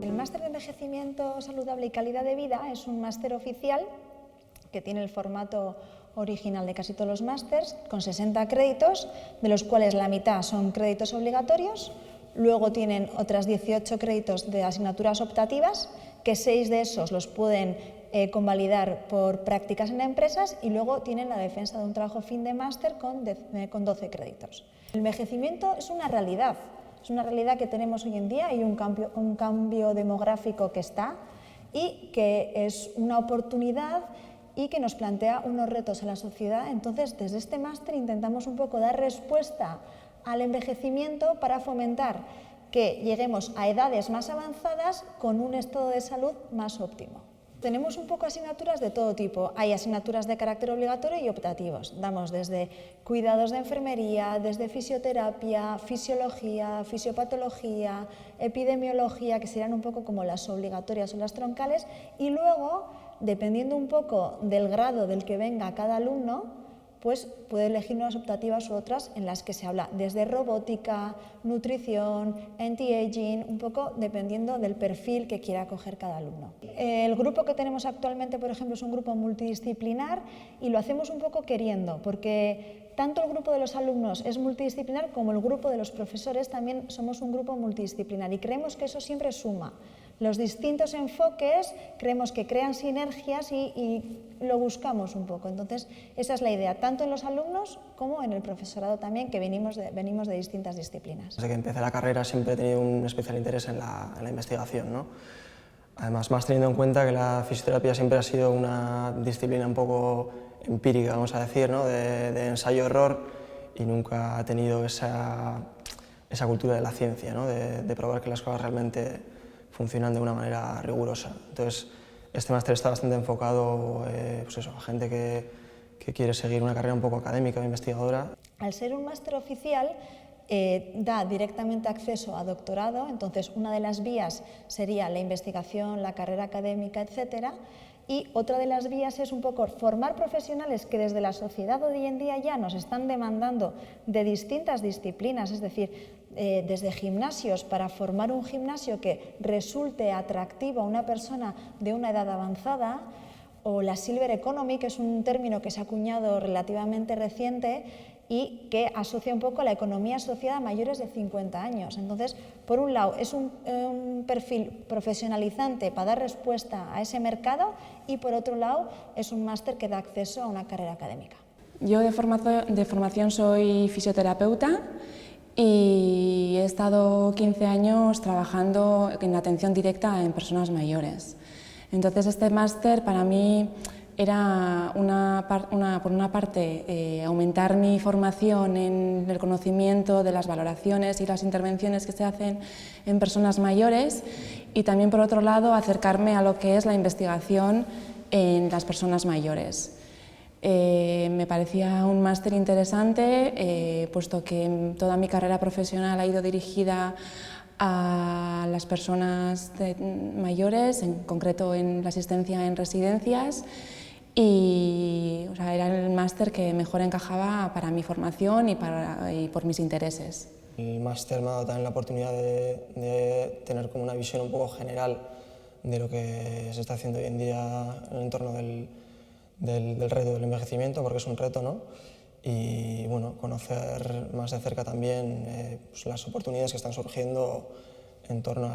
El máster de envejecimiento saludable y calidad de vida es un máster oficial que tiene el formato original de casi todos los másters, con 60 créditos, de los cuales la mitad son créditos obligatorios. Luego tienen otras 18 créditos de asignaturas optativas, que 6 de esos los pueden convalidar por prácticas en empresas, y luego tienen la defensa de un trabajo fin de máster con 12 créditos. El envejecimiento es una realidad que tenemos hoy en día. Hay un cambio demográfico que está y que es una oportunidad y que nos plantea unos retos a la sociedad. Entonces, desde este máster intentamos un poco dar respuesta al envejecimiento para fomentar que lleguemos a edades más avanzadas con un estado de salud más óptimo. Tenemos un poco asignaturas de todo tipo. Hay asignaturas de carácter obligatorio y optativos. Damos desde cuidados de enfermería, desde fisioterapia, fisiología, fisiopatología, epidemiología, que serían un poco como las obligatorias o las troncales, y luego, dependiendo un poco del grado del que venga cada alumno, pues puede elegir unas optativas u otras en las que se habla desde robótica, nutrición, anti-aging, un poco dependiendo del perfil que quiera coger cada alumno. El grupo que tenemos actualmente, por ejemplo, es un grupo multidisciplinar, y lo hacemos un poco queriendo, porque tanto el grupo de los alumnos es multidisciplinar como el grupo de los profesores también somos un grupo multidisciplinar, y creemos que eso siempre suma. Los distintos enfoques creemos que crean sinergias y lo buscamos un poco. Entonces, esa es la idea, tanto en los alumnos como en el profesorado también, que venimos de distintas disciplinas. Desde que empecé la carrera siempre he tenido un especial interés en la investigación, ¿no? Además, más teniendo en cuenta que la fisioterapia siempre ha sido una disciplina un poco empírica, vamos a decir, ¿no? de ensayo-error, y nunca ha tenido esa cultura de la ciencia, ¿no? de probar que las cosas realmente funcionan de una manera rigurosa. Entonces, este máster está bastante enfocado pues eso, a gente que quiere seguir una carrera un poco académica o investigadora. Al ser un máster oficial, da directamente acceso a doctorado. Entonces, una de las vías sería la investigación, la carrera académica, etcétera. Y otra de las vías es un poco formar profesionales que desde la sociedad hoy en día ya nos están demandando de distintas disciplinas, es decir, desde gimnasios, para formar un gimnasio que resulte atractivo a una persona de una edad avanzada, o la Silver Economy, que es un término que se ha acuñado relativamente reciente y que asocia un poco a la economía asociada a mayores de 50 años. Entonces, por un lado, es un perfil profesionalizante para dar respuesta a ese mercado, y por otro lado, es un máster que da acceso a una carrera académica. Yo de formación soy fisioterapeuta y he estado 15 años trabajando en atención directa en personas mayores. Entonces, este máster para mí era, por una parte, aumentar mi formación en el conocimiento de las valoraciones y las intervenciones que se hacen en personas mayores, y también, por otro lado, acercarme a lo que es la investigación en las personas mayores. Me parecía un máster interesante, puesto que toda mi carrera profesional ha ido dirigida a las personas mayores, en concreto en la asistencia en residencias, y era el máster que mejor encajaba para mi formación y por mis intereses. El máster me ha dado también la oportunidad de tener como una visión un poco general de lo que se está haciendo hoy en día en el entorno del reto del envejecimiento, porque es un reto, ¿no? Y bueno, conocer más de cerca también pues las oportunidades que están surgiendo en torno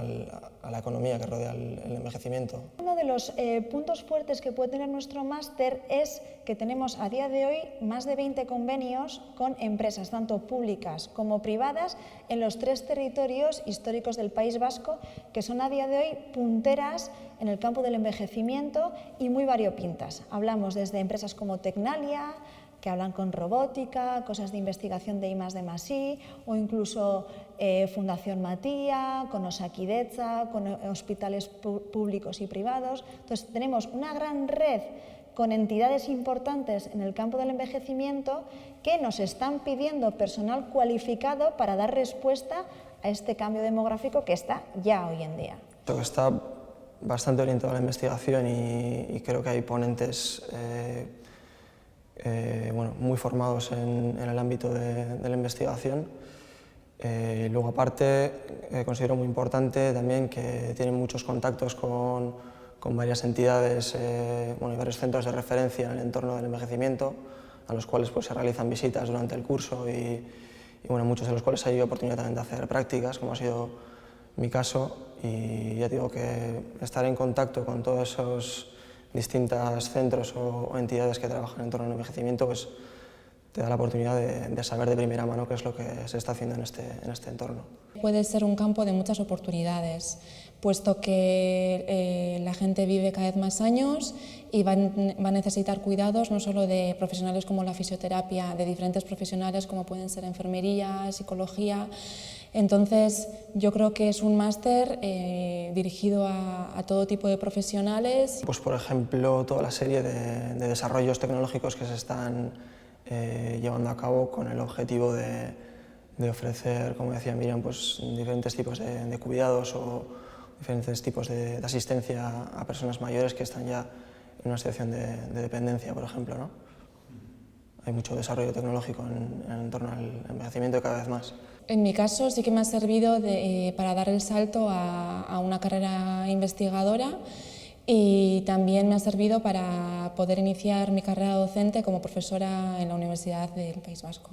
a la economía que rodea el envejecimiento. Uno de los puntos fuertes que puede tener nuestro máster es que tenemos a día de hoy más de 20 convenios con empresas, tanto públicas como privadas, en los 3 territorios históricos del País Vasco, que son a día de hoy punteras en el campo del envejecimiento y muy variopintas. Hablamos desde empresas como Tecnalia, que hablan con robótica, cosas de investigación de I+D+I, o incluso Fundación Matía, con Osakidetza, con hospitales públicos y privados. Entonces, tenemos una gran red con entidades importantes en el campo del envejecimiento que nos están pidiendo personal cualificado para dar respuesta a este cambio demográfico que está ya hoy en día. Creo que está bastante orientado a la investigación y creo que hay ponentes muy formados en el ámbito de la investigación, Luego aparte considero muy importante también que tienen muchos contactos con varias entidades y varios centros de referencia en el entorno del envejecimiento, a los cuales pues, se realizan visitas durante el curso y muchos de los cuales hay oportunidad también de hacer prácticas, como ha sido mi caso, y ya digo que estar en contacto con todos esos distintos centros o entidades que trabajan en torno al envejecimiento pues, te da la oportunidad de saber de primera mano qué es lo que se está haciendo en este entorno. Puede ser un campo de muchas oportunidades, puesto que la gente vive cada vez más años y va a necesitar cuidados no solo de profesionales como la fisioterapia, de diferentes profesionales como pueden ser enfermería, psicología. Entonces, yo creo que es un máster dirigido a todo tipo de profesionales. Pues, por ejemplo, toda la serie de desarrollos tecnológicos que se están llevando a cabo con el objetivo de ofrecer, como decía Miriam, pues, diferentes tipos de cuidados o diferentes tipos de asistencia a personas mayores que están ya en una situación de dependencia, por ejemplo, ¿no? Hay mucho desarrollo tecnológico en torno al envejecimiento cada vez más. En mi caso sí que me ha servido para dar el salto a una carrera investigadora y también me ha servido para poder iniciar mi carrera docente como profesora en la Universidad del País Vasco.